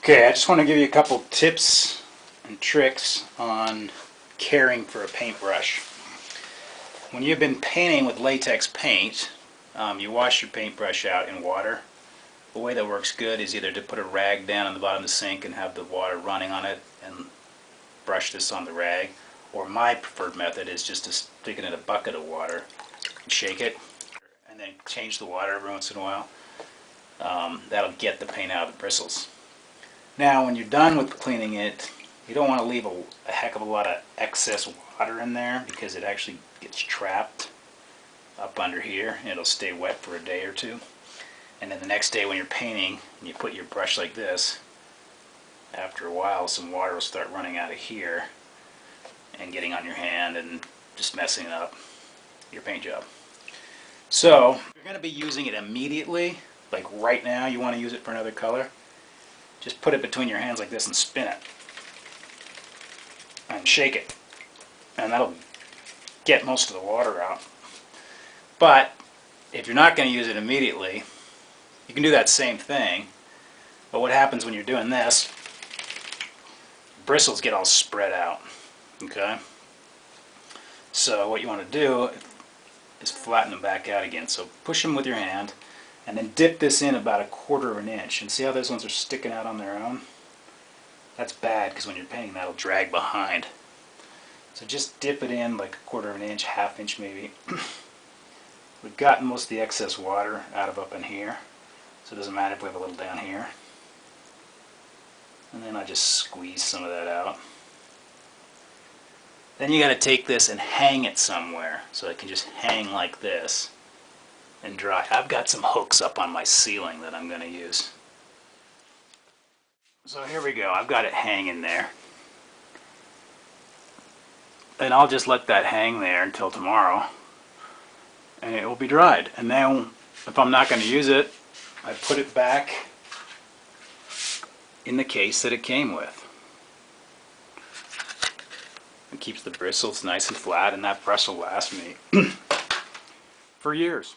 Okay, I just want to give you a couple tips and tricks on caring for a paintbrush. When you've been painting with latex paint, you wash your paintbrush out in water. The way that works good is either to put a rag down on the bottom of the sink and have the water running on it and brush this on the rag, or my preferred method is just to stick it in a bucket of water and shake it and then change the water every once in a while. That'll get the paint out of the bristles. Now when you're done with cleaning it, you don't want to leave a heck of a lot of excess water in there because it actually gets trapped up under here and it'll stay wet for a day or two. And then the next day when you're painting and you put your brush like this, after a while some water will start running out of here and getting on your hand and just messing up your paint job. So if you're going to be using it immediately, like right now you want to use it for another color, just put it between your hands like this and spin it and shake it, and that'll get most of the water out. But if you're not going to use it immediately, you can do that same thing, but what happens when you're doing this, bristles get all spread out. Okay, so what you want to do is flatten them back out again. So push them with your hand and then dip this in about 1/4 of an inch, and see how those ones are sticking out on their own? That's bad because when you're painting that'll drag behind. So just dip it in like 1/4 of an inch, 1/2 inch maybe. We've gotten most of the excess water out of up in here, so it doesn't matter if we have a little down here. And then I just squeeze some of that out. Then you got to take this and hang it somewhere so it can just hang like this and dry. I've got some hooks up on my ceiling that I'm going to use. So here we go. I've got it hanging there. And I'll just let that hang there until tomorrow and it will be dried. And then if I'm not going to use it, I put it back in the case that it came with. It keeps the bristles nice and flat, and that brush will last me for years.